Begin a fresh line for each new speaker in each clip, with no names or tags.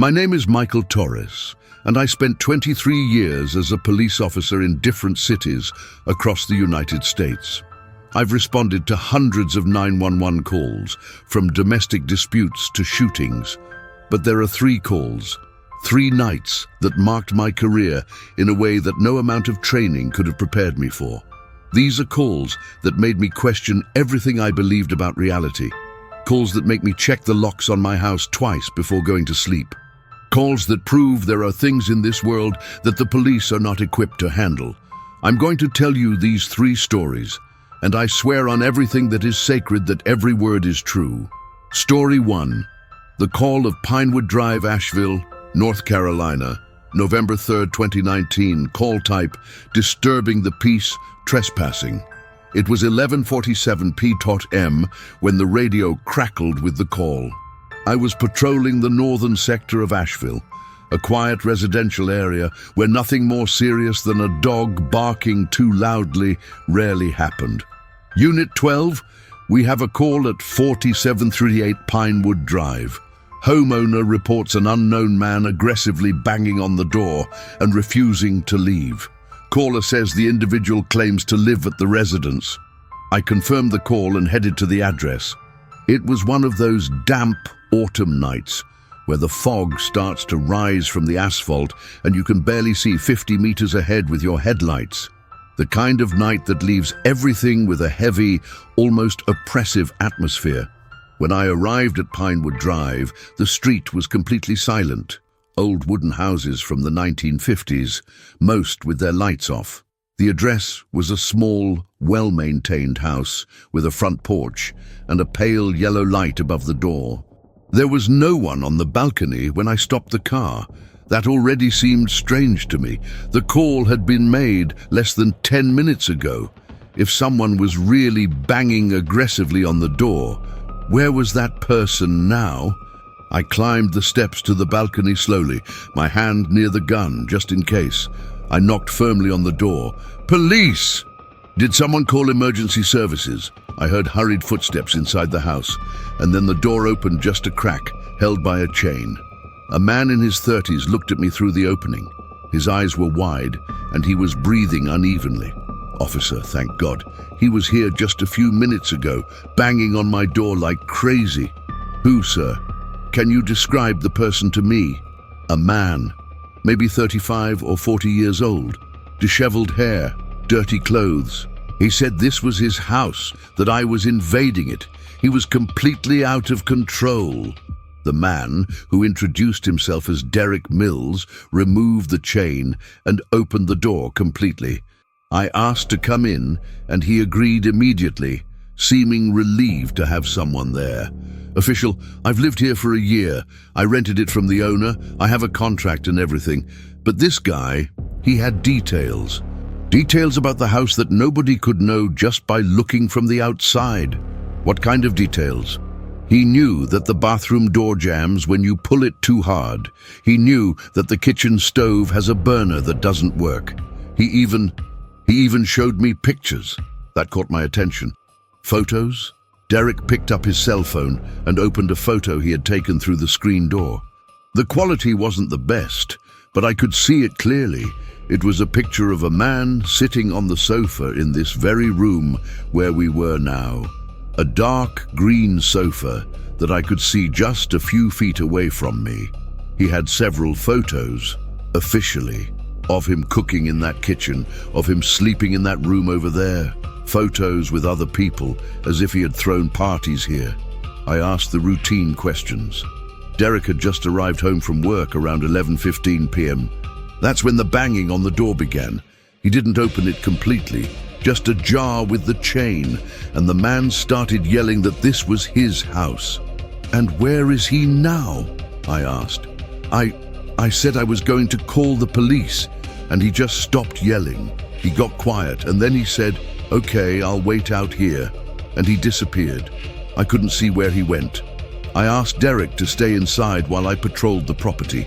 My name is Michael Torres, and I spent 23 years as a police officer in different cities across the United States. I've responded to hundreds of 911 calls, from domestic disputes to shootings. But there are three calls, 3 nights that marked my career in a way that no amount of training could have prepared me for. These are calls that made me question everything I believed about reality. Calls that make me check the locks on my house twice before going to sleep. Calls that prove there are things in this world that the police are not equipped to handle. I'm going to tell you these 3 stories, and I swear on everything that is sacred that every word is true. Story 1. The call of Pinewood Drive, Asheville, North Carolina, November 3rd, 2019. Call type, disturbing the peace, trespassing. It was 11:47 p.m. when the radio crackled with the call. I was patrolling the northern sector of Asheville, a quiet residential area where nothing more serious than a dog barking too loudly rarely happened. Unit 12, we have a call at 4738 Pinewood Drive. Homeowner reports an unknown man aggressively banging on the door and refusing to leave. Caller says the individual claims to live at the residence. I confirmed the call and headed to the address. It was one of those damp autumn nights where the fog starts to rise from the asphalt and you can barely see 50 meters ahead with your headlights. The kind of night that leaves everything with a heavy, almost oppressive atmosphere. When I arrived at Pinewood Drive, the street was completely silent. Old wooden houses from the 1950s, most with their lights off. The address was a small, well-maintained house with a front porch and a pale yellow light above the door. There was no one on the balcony when I stopped the car. That already seemed strange to me. The call had been made less than 10 minutes ago. If someone was really banging aggressively on the door, where was that person now? I climbed the steps to the balcony slowly, my hand near the gun, just in case. I knocked firmly on the door. Police! Did someone call emergency services? I heard hurried footsteps inside the house, and then the door opened just a crack, held by a chain. A man in his 30s looked at me through the opening. His eyes were wide, and he was breathing unevenly. Officer, thank God. He was here just a few minutes ago, banging on my door like crazy. Who, sir? Can you describe the person to me? A man, maybe 35 or 40 years old, disheveled hair, dirty clothes. He said this was his house, that I was invading it. He was completely out of control. The man, who introduced himself as Derek Mills, removed the chain and opened the door completely. I asked to come in, and he agreed immediately, seeming relieved to have someone there. Official, I've lived here for a year. I rented it from the owner. I have a contract and everything. But this guy, he had details. Details about the house that nobody could know just by looking from the outside. What kind of details? He knew that the bathroom door jams when you pull it too hard. He knew that the kitchen stove has a burner that doesn't work. He even showed me pictures. That caught my attention. Photos? Derek picked up his cell phone and opened a photo he had taken through the screen door. The quality wasn't the best, but I could see it clearly. It was a picture of a man sitting on the sofa in this very room where we were now. A dark green sofa that I could see just a few feet away from me. He had several photos, officially, of him cooking in that kitchen, of him sleeping in that room over there. Photos with other people, as if he had thrown parties here. I asked the routine questions. Derek had just arrived home from work around 11:15 p.m. That's when the banging on the door began. He didn't open it completely, just ajar with the chain, and the man started yelling that this was his house. And where is he now? I asked. I said I was going to call the police, and he just stopped yelling. He got quiet, and then he said, "Okay, I'll wait out here," and he disappeared. I couldn't see where he went. I asked Derek to stay inside while I patrolled the property.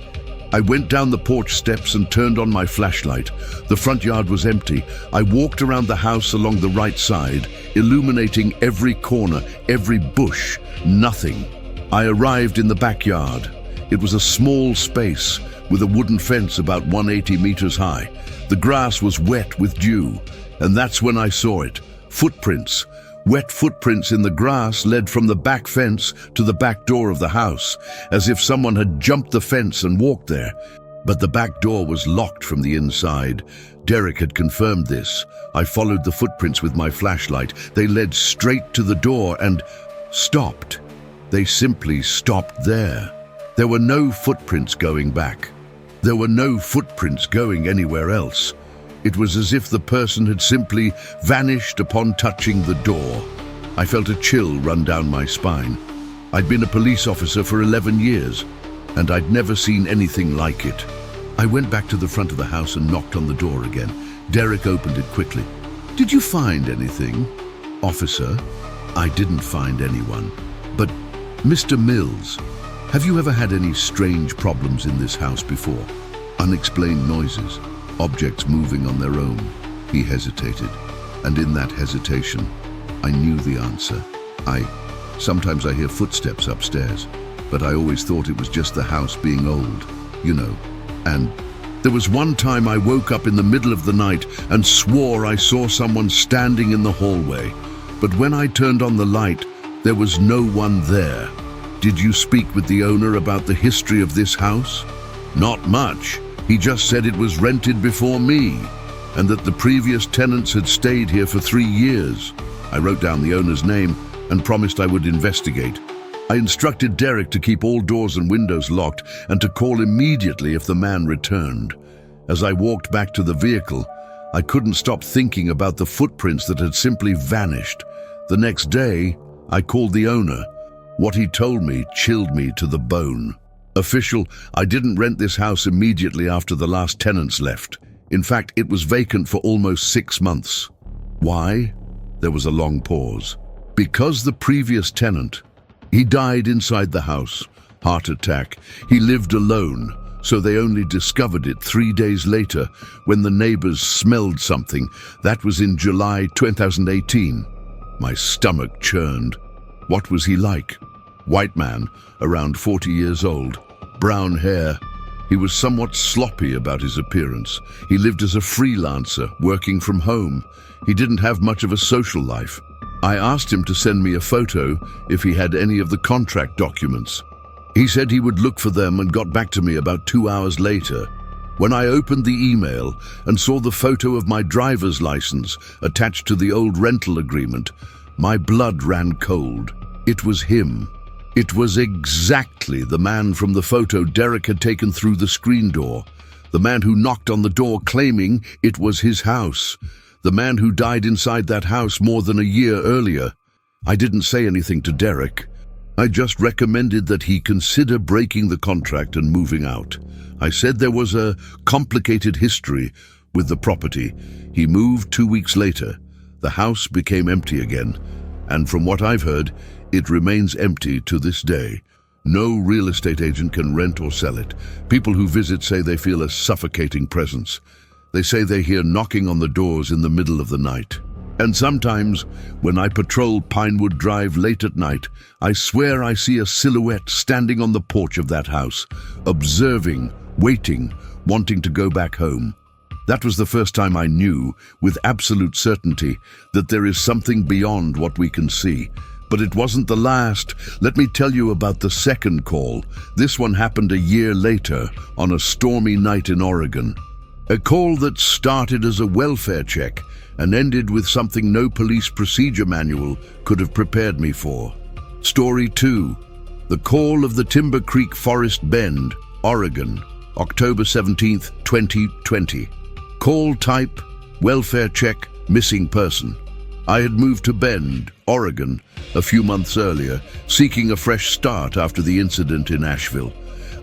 I went down the porch steps and turned on my flashlight. The front yard was empty. I walked around the house along the right side, illuminating every corner, every bush. Nothing. I arrived in the backyard. It was a small space with a wooden fence about 180 meters high. The grass was wet with dew, and that's when I saw it. Footprints. Wet footprints in the grass led from the back fence to the back door of the house, as if someone had jumped the fence and walked there. But the back door was locked from the inside. Derek had confirmed this. I followed the footprints with my flashlight. They led straight to the door and stopped. They simply stopped there. There were no footprints going back. There were no footprints going anywhere else. It was as if the person had simply vanished upon touching the door. I felt a chill run down my spine. I'd been a police officer for 11 years, and I'd never seen anything like it. I went back to the front of the house and knocked on the door again. Derek opened it quickly. "Did you find anything?" "Officer, I didn't find anyone. But, Mr. Mills, have you ever had any strange problems in this house before? Unexplained noises, objects moving on their own?" He hesitated, and in that hesitation, I knew the answer. Sometimes I hear footsteps upstairs, but I always thought it was just the house being old, you know. And there was one time I woke up in the middle of the night and swore I saw someone standing in the hallway. But when I turned on the light, there was no one there. Did you speak with the owner about the history of this house? Not much. He just said it was rented before me, and that the previous tenants had stayed here for 3 years. I wrote down the owner's name and promised I would investigate. I instructed Derek to keep all doors and windows locked and to call immediately if the man returned. As I walked back to the vehicle, I couldn't stop thinking about the footprints that had simply vanished. The next day, I called the owner. What he told me chilled me to the bone. "Official, I didn't rent this house immediately after the last tenants left. In fact, it was vacant for almost 6 months. Why?" There was a long pause. "Because the previous tenant, he died inside the house. Heart attack. He lived alone, so they only discovered it 3 days later when the neighbors smelled something. That was in July 2018. My stomach churned. What was he like? White man, around 40 years old, brown hair. He was somewhat sloppy about his appearance. He lived as a freelancer, working from home. He didn't have much of a social life. I asked him to send me a photo if he had any of the contract documents. He said he would look for them and got back to me about 2 hours later. When I opened the email and saw the photo of my driver's license attached to the old rental agreement, my blood ran cold. It was him. It was exactly the man from the photo Derek had taken through the screen door. The man who knocked on the door claiming it was his house. The man who died inside that house more than a year earlier. I didn't say anything to Derek. I just recommended that he consider breaking the contract and moving out. I said there was a complicated history with the property. He moved 2 weeks later. The house became empty again, and from what I've heard, it remains empty to this day. No real estate agent can rent or sell it. People who visit say they feel a suffocating presence. They say they hear knocking on the doors in the middle of the night. And sometimes, when I patrol Pinewood Drive late at night, I swear I see a silhouette standing on the porch of that house, observing, waiting, wanting to go back home. That was the first time I knew, with absolute certainty, that there is something beyond what we can see. But it wasn't the last. Let me tell you about the second call. This one happened a year later, on a stormy night in Oregon. A call that started as a welfare check and ended with something no police procedure manual could have prepared me for. Story 2. The call of the Timber Creek Forest Bend, Oregon, October 17th, 2020. Call type, welfare check, missing person. I had moved to Bend, Oregon, a few months earlier, seeking a fresh start after the incident in Asheville.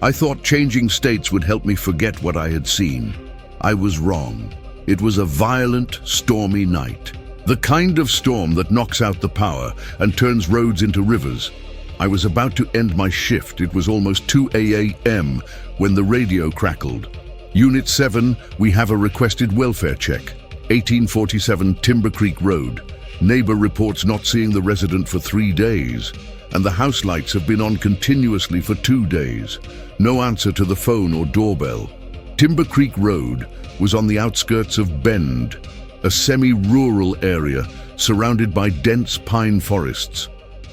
I thought changing states would help me forget what I had seen. I was wrong. It was a violent, stormy night. The kind of storm that knocks out the power and turns roads into rivers. I was about to end my shift. It was almost 2 a.m. when the radio crackled. Unit 7, we have a requested welfare check. 1847 Timber Creek Road. Neighbor reports not seeing the resident for 3 days. and the house lights have been on continuously for 2 days. No answer to the phone or doorbell. Timber Creek Road was on the outskirts of Bend, a semi-rural area surrounded by dense pine forests.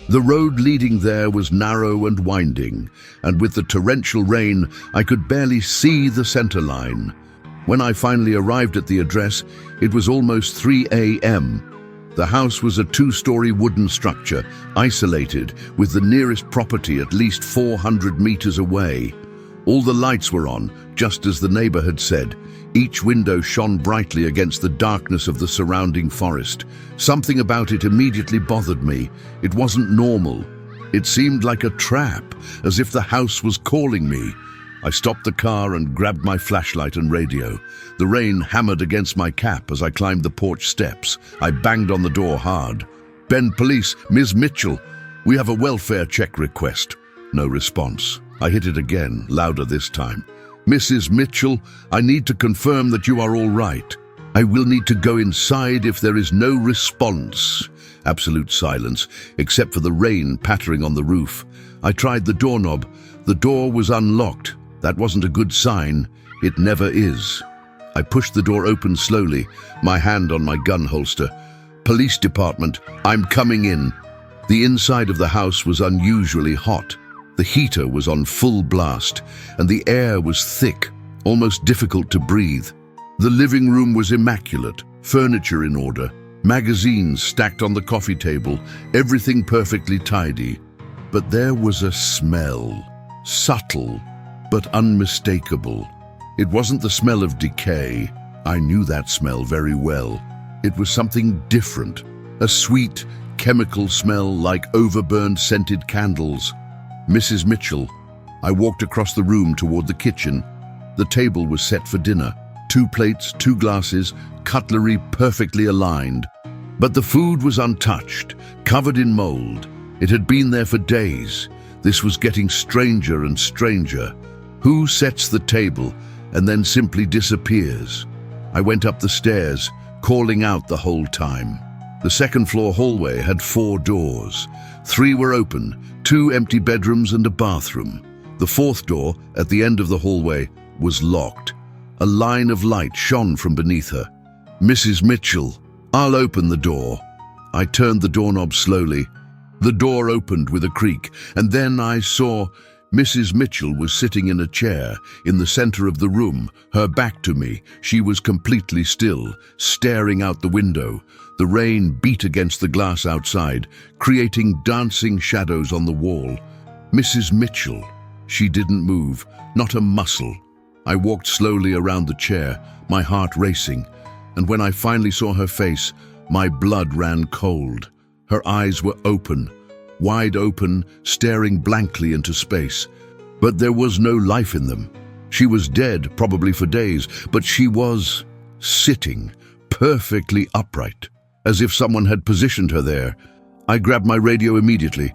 The road leading there was narrow and winding, and with the torrential rain, I could barely see the center line. When I finally arrived at the address, it was almost 3 a.m. The house was a 2-story wooden structure, isolated, with the nearest property at least 400 meters away. All the lights were on, just as the neighbor had said. Each window shone brightly against the darkness of the surrounding forest. Something about it immediately bothered me. It wasn't normal. It seemed like a trap, as if the house was calling me. I stopped the car and grabbed my flashlight and radio. The rain hammered against my cap as I climbed the porch steps. I banged on the door hard. "Bend Police, Ms. Mitchell. We have a welfare check request." No response. I hit it again, louder this time. "Mrs. Mitchell, I need to confirm that you are all right. I will need to go inside if there is no response." Absolute silence, except for the rain pattering on the roof. I tried the doorknob. The door was unlocked. That wasn't a good sign. It never is. I pushed the door open slowly, my hand on my gun holster. "Police department, I'm coming in." The inside of the house was unusually hot. The heater was on full blast, and the air was thick, almost difficult to breathe. The living room was immaculate, furniture in order, magazines stacked on the coffee table, everything perfectly tidy. But there was a smell, subtle but unmistakable. It wasn't the smell of decay. I knew that smell very well. It was something different, a sweet, chemical smell like overburned scented candles. "Mrs. Mitchell." I walked across the room toward the kitchen. The table was set for dinner. 2 plates, 2 glasses, cutlery perfectly aligned. But the food was untouched, covered in mold. It had been there for days. This was getting stranger and stranger. Who sets the table and then simply disappears? I went up the stairs, calling out the whole time. The second-floor hallway had 4 doors. 3 were open, 2 empty bedrooms and a bathroom. The 4th door, at the end of the hallway, was locked. A line of light shone from beneath her. "Mrs. Mitchell, I'll open the door." I turned the doorknob slowly. The door opened with a creak, and then I saw Mrs. Mitchell was sitting in a chair in the center of the room, her back to me. She was completely still, staring out the window. The rain beat against the glass outside, creating dancing shadows on the wall. Mrs. Mitchell. She didn't move, not a muscle. I walked slowly around the chair, my heart racing, and when I finally saw her face, my blood ran cold. Her eyes were open, wide open, staring blankly into space. But there was no life in them. She was dead, probably for days, but she was sitting, perfectly upright, as if someone had positioned her there. I grabbed my radio immediately.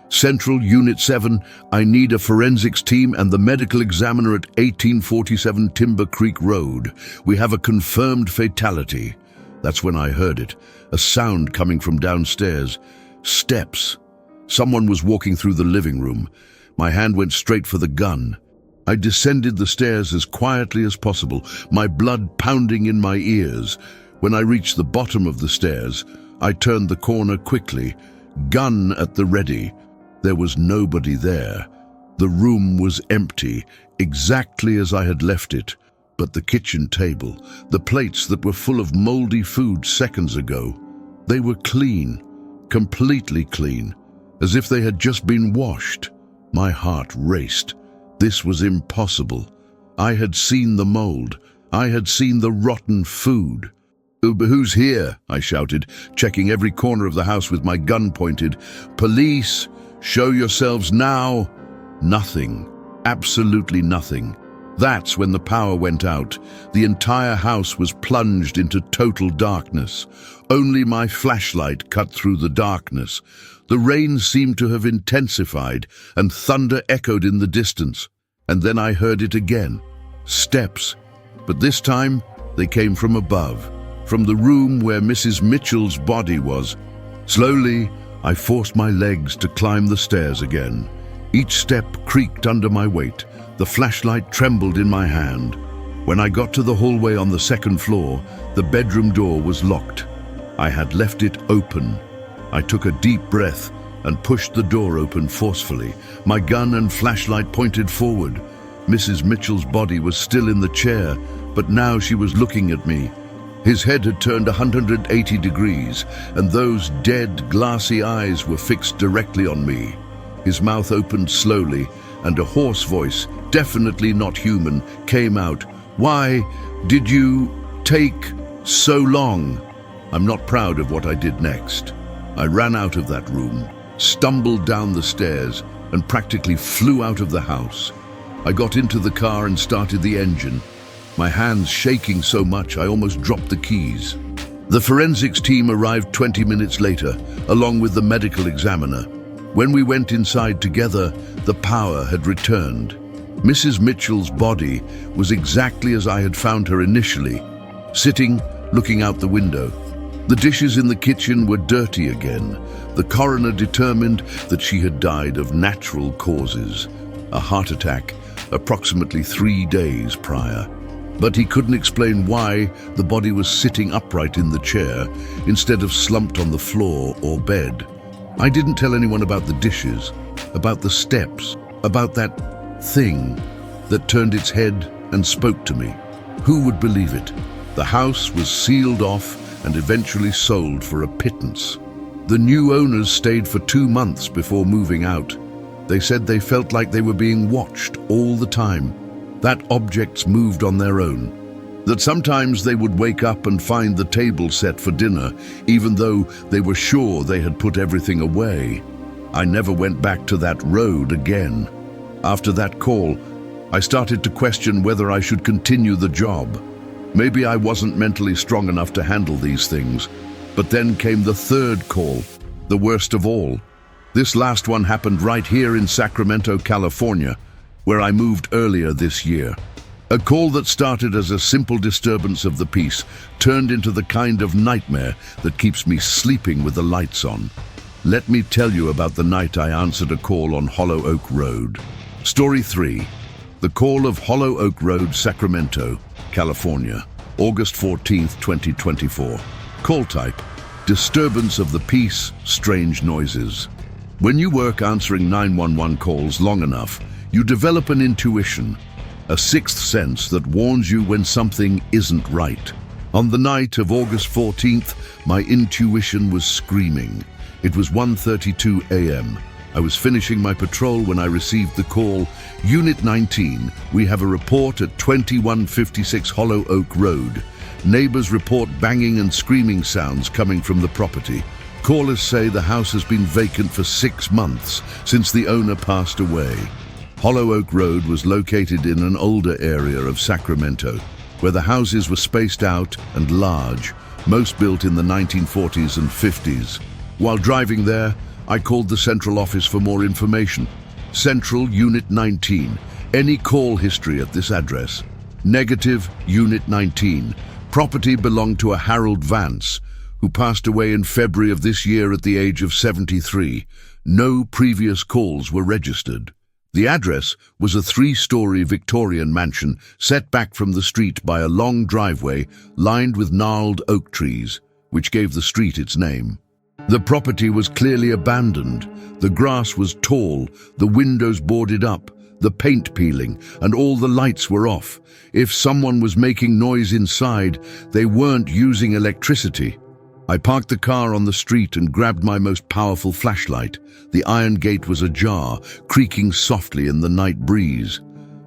"Central, Unit 7, I need a forensics team and the medical examiner at 1847 Timber Creek Road. We have a confirmed fatality." That's when I heard it, a sound coming from downstairs. Steps. Someone was walking through the living room. My hand went straight for the gun. I descended the stairs as quietly as possible, my blood pounding in my ears. When I reached the bottom of the stairs, I turned the corner quickly, gun at the ready. There was nobody there. The room was empty, exactly as I had left it. But the kitchen table, the plates that were full of moldy food seconds ago, they were clean, completely clean, as if they had just been washed. My heart raced. This was impossible. I had seen the mold. I had seen the rotten food. "Who's here?" I shouted, checking every corner of the house with my gun pointed. "Police, show yourselves now." Nothing. Absolutely nothing. That's when the power went out. The entire house was plunged into total darkness. Only my flashlight cut through the darkness. The rain seemed to have intensified, and thunder echoed in the distance. And then I heard it again. Steps. But this time, they came from above, from the room where Mrs. Mitchell's body was. Slowly, I forced my legs to climb the stairs again. Each step creaked under my weight. The flashlight trembled in my hand. When I got to the hallway on the second floor, the bedroom door was locked. I had left it open. I took a deep breath and pushed the door open forcefully. My gun and flashlight pointed forward. Mrs. Mitchell's body was still in the chair, but now she was looking at me. His head had turned 180 degrees, and those dead, glassy eyes were fixed directly on me. His mouth opened slowly, and a hoarse voice, definitely not human, came out. "Why did you take so long?" I'm not proud of what I did next. I ran out of that room, stumbled down the stairs, and practically flew out of the house. I got into the car and started the engine, my hands shaking so much I almost dropped the keys. The forensics team arrived 20 minutes later, along with the medical examiner. When we went inside together, the power had returned. Mrs. Mitchell's body was exactly as I had found her initially, sitting, looking out the window. The dishes in the kitchen were dirty again. The coroner determined that she had died of natural causes, a heart attack approximately 3 days prior. But he couldn't explain why the body was sitting upright in the chair instead of slumped on the floor or bed. I didn't tell anyone about the dishes, about the steps, about that thing that turned its head and spoke to me. Who would believe it? The house was sealed off and eventually sold for a pittance. The new owners stayed for 2 months before moving out. They said they felt like they were being watched all the time, that objects moved on their own, that sometimes they would wake up and find the table set for dinner, even though they were sure they had put everything away. I never went back to that road again. After that call, I started to question whether I should continue the job. Maybe I wasn't mentally strong enough to handle these things. But then came the third call, the worst of all. This last one happened right here in Sacramento, California, where I moved earlier this year. A call that started as a simple disturbance of the peace turned into the kind of nightmare that keeps me sleeping with the lights on. Let me tell you about the night I answered a call on Hollow Oak Road. Story 3. The call of Hollow Oak Road, Sacramento, California, August 14th, 2024. Call type: disturbance of the peace, strange noises. When you work answering 911 calls long enough, you develop an intuition, a sixth sense that warns you when something isn't right. On the night of August 14th, my intuition was screaming. It was 1:32 a.m. I was finishing my patrol when I received the call, Unit 19, we have a report at 2156 Hollow Oak Road. Neighbors report banging and screaming sounds coming from the property. Callers say the house has been vacant for 6 months since the owner passed away. Hollow Oak Road was located in an older area of Sacramento, where the houses were spaced out and large, most built in the 1940s and 50s. While driving there, I called the central office for more information. Central, Unit 19. Any call history at this address? Negative, Unit 19. Property belonged to a Harold Vance, who passed away in February of this year at the age of 73. No previous calls were registered. The address was a 3-story Victorian mansion set back from the street by a long driveway lined with gnarled oak trees, which gave the street its name. The property was clearly abandoned. The grass was tall, the windows boarded up, the paint peeling, and all the lights were off. If someone was making noise inside, they weren't using electricity. I parked the car on the street and grabbed my most powerful flashlight. The iron gate was ajar, creaking softly in the night breeze.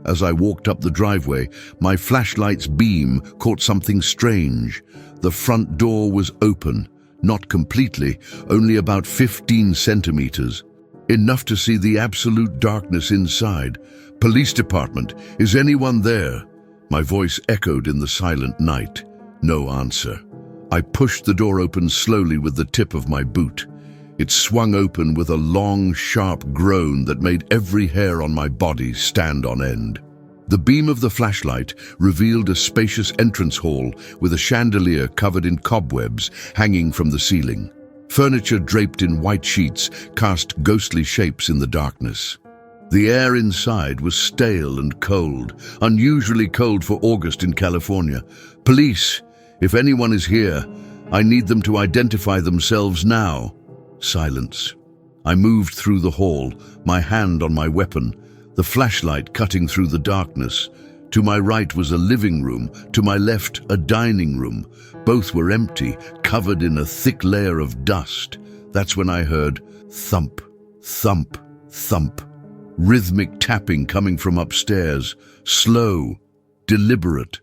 As I walked up the driveway, my flashlight's beam caught something strange. The front door was open, not completely, only about 15 centimeters. Enough to see the absolute darkness inside. Police department, is anyone there? My voice echoed in the silent night. No answer. I pushed the door open slowly with the tip of my boot. It swung open with a long, sharp groan that made every hair on my body stand on end. The beam of the flashlight revealed a spacious entrance hall with a chandelier covered in cobwebs hanging from the ceiling. Furniture draped in white sheets cast ghostly shapes in the darkness. The air inside was stale and cold, unusually cold for August in California. Police, if anyone is here, I need them to identify themselves now. Silence. I moved through the hall, my hand on my weapon, the flashlight cutting through the darkness. To my right was a living room, to my left a dining room. Both were empty, covered in a thick layer of dust. That's when I heard thump, thump, thump. Rhythmic tapping coming from upstairs, slow, deliberate,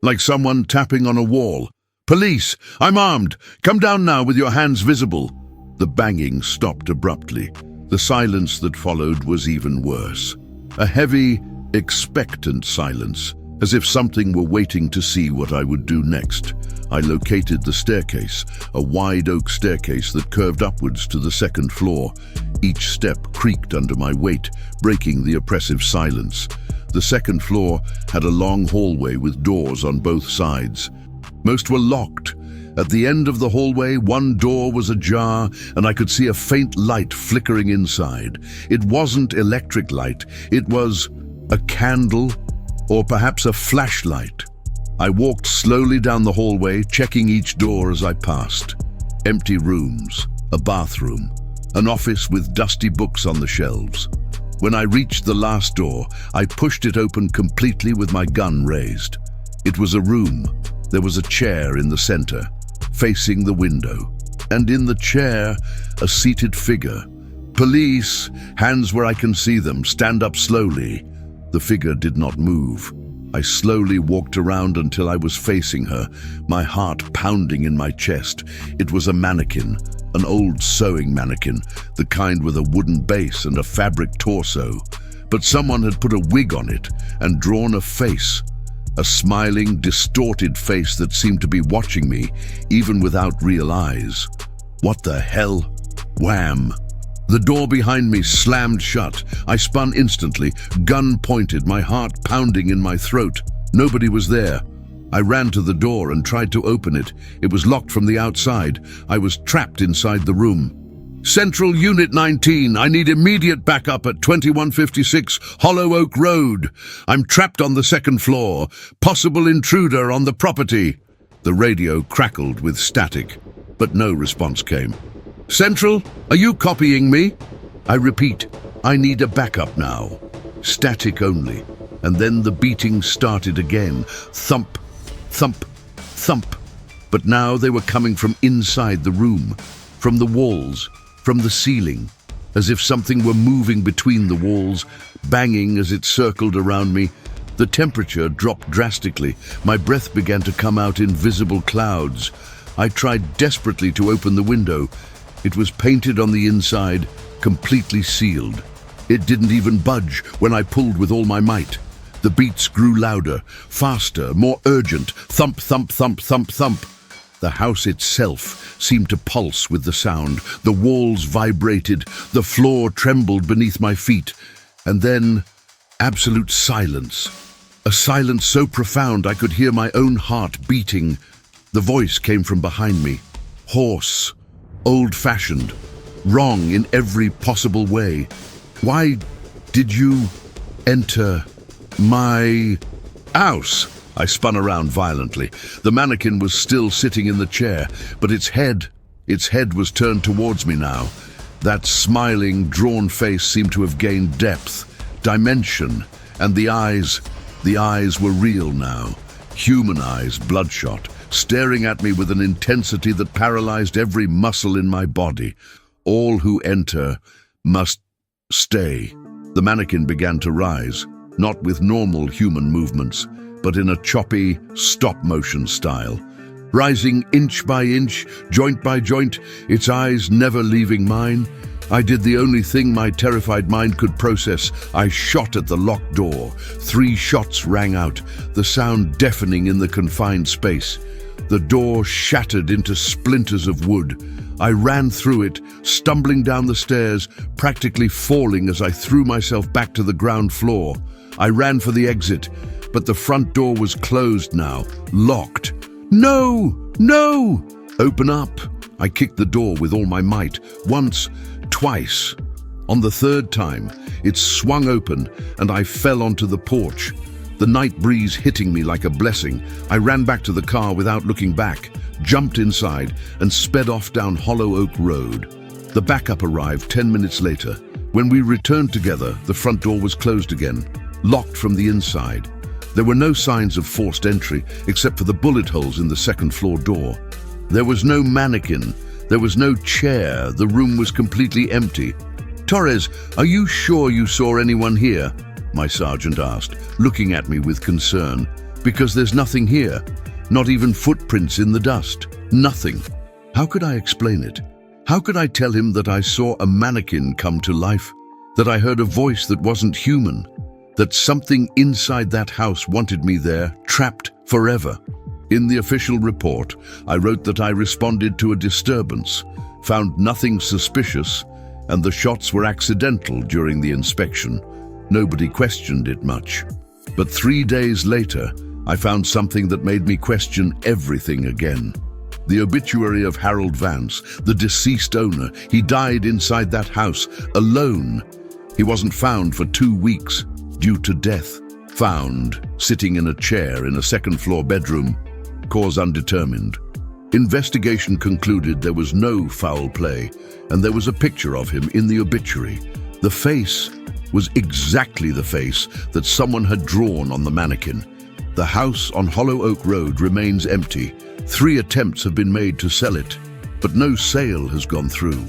like someone tapping on a wall. "Police, I'm armed. Come down now with your hands visible." The banging stopped abruptly. The silence that followed was even worse. A heavy, expectant silence, as if something were waiting to see what I would do next. I located the staircase, a wide oak staircase that curved upwards to the second floor. Each step creaked under my weight, breaking the oppressive silence. The second floor had a long hallway with doors on both sides. Most were locked. At the end of the hallway, one door was ajar, and I could see a faint light flickering inside. It wasn't electric light. It was a candle, or perhaps a flashlight. I walked slowly down the hallway, checking each door as I passed. Empty rooms, a bathroom, an office with dusty books on the shelves. When I reached the last door, I pushed it open completely with my gun raised. It was a room. There was a chair in the center, facing the window. And in the chair, a seated figure. "Police, hands where I can see them, stand up slowly." The figure did not move. I slowly walked around until I was facing her, my heart pounding in my chest. It was a mannequin, an old sewing mannequin, the kind with a wooden base and a fabric torso. But someone had put a wig on it and drawn a face, a smiling, distorted face that seemed to be watching me, even without real eyes. What the hell? Wham! The door behind me slammed shut. I spun instantly, gun pointed, my heart pounding in my throat. Nobody was there. I ran to the door and tried to open it. It was locked from the outside. I was trapped inside the room. "Central Unit 19, I need immediate backup at 2156 Hollow Oak Road. I'm trapped on the second floor. Possible intruder on the property." The radio crackled with static, but no response came. "Central, are you copying me?" I repeat, I need a backup now. Static only. And then the beating started again. Thump, thump, thump. But now they were coming from inside the room, from the walls, from the ceiling, as if something were moving between the walls, banging as it circled around me. The temperature dropped drastically. My breath began to come out in visible clouds. I tried desperately to open the window. It was painted on the inside, completely sealed. It didn't even budge when I pulled with all my might. The beats grew louder, faster, more urgent. Thump, thump, thump, thump, thump. The house itself seemed to pulse with the sound. The walls vibrated. The floor trembled beneath my feet. And then, absolute silence. A silence so profound I could hear my own heart beating. The voice came from behind me. Hoarse, old-fashioned, wrong in every possible way. "Why did you enter my house?" I spun around violently. The mannequin was still sitting in the chair, but its head was turned towards me now. That smiling, drawn face seemed to have gained depth, dimension, and the eyes were real now. Human eyes, bloodshot, staring at me with an intensity that paralyzed every muscle in my body. All who enter must stay. The mannequin began to rise, not with normal human movements, but in a choppy, stop-motion style. Rising inch by inch, joint by joint, its eyes never leaving mine. I did the only thing my terrified mind could process. I shot at the locked door. 3 shots rang out, the sound deafening in the confined space. The door shattered into splinters of wood. I ran through it, stumbling down the stairs, practically falling as I threw myself back to the ground floor. I ran for the exit, but the front door was closed now, locked. "No! No! Open up!" I kicked the door with all my might, once, twice. On the third time, it swung open and I fell onto the porch. The night breeze hitting me like a blessing, I ran back to the car without looking back, jumped inside and sped off down Hollow Oak Road. The backup arrived 10 minutes later. When we returned together, the front door was closed again, locked from the inside. There were no signs of forced entry except for the bullet holes in the second floor door. There was no mannequin, there was no chair, the room was completely empty. "Torres, are you sure you saw anyone here?" my sergeant asked, looking at me with concern. "Because there's nothing here, not even footprints in the dust, nothing." How could I explain it? How could I tell him that I saw a mannequin come to life, that I heard a voice that wasn't human, that something inside that house wanted me there, trapped forever? In the official report, I wrote that I responded to a disturbance, found nothing suspicious, and the shots were accidental during the inspection. Nobody questioned it much. But 3 days later, I found something that made me question everything again. The obituary of Harold Vance, the deceased owner. He died inside that house, alone. He wasn't found for 2 weeks, due to death. Found, sitting in a chair in a second-floor bedroom. Cause undetermined. Investigation concluded there was no foul play, and there was a picture of him in the obituary. The face was exactly the face that someone had drawn on the mannequin. The house on Hollow Oak Road remains empty. 3 attempts have been made to sell it, but no sale has gone through.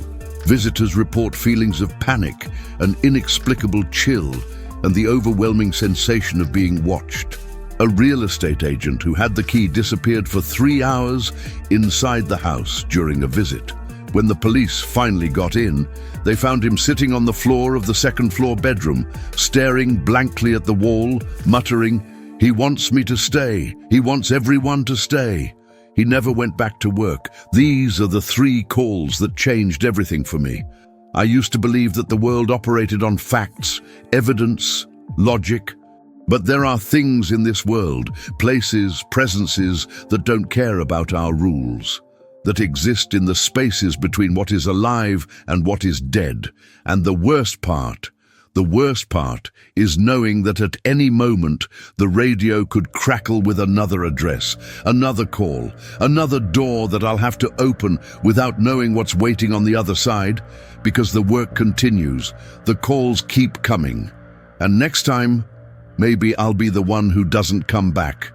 Visitors report feelings of panic, an inexplicable chill, and the overwhelming sensation of being watched. A real estate agent who had the key disappeared for 3 hours inside the house during a visit. When the police finally got in, they found him sitting on the floor of the second-floor bedroom, staring blankly at the wall, muttering, "He wants me to stay. He wants everyone to stay." He never went back to work. These are the 3 calls that changed everything for me. I used to believe that the world operated on facts, evidence, logic. But there are things in this world, places, presences, that don't care about our rules, that exist in the spaces between what is alive and what is dead. And the worst part is knowing that at any moment the radio could crackle with another address, another call, another door that I'll have to open without knowing what's waiting on the other side, because the work continues, the calls keep coming. And next time, maybe I'll be the one who doesn't come back.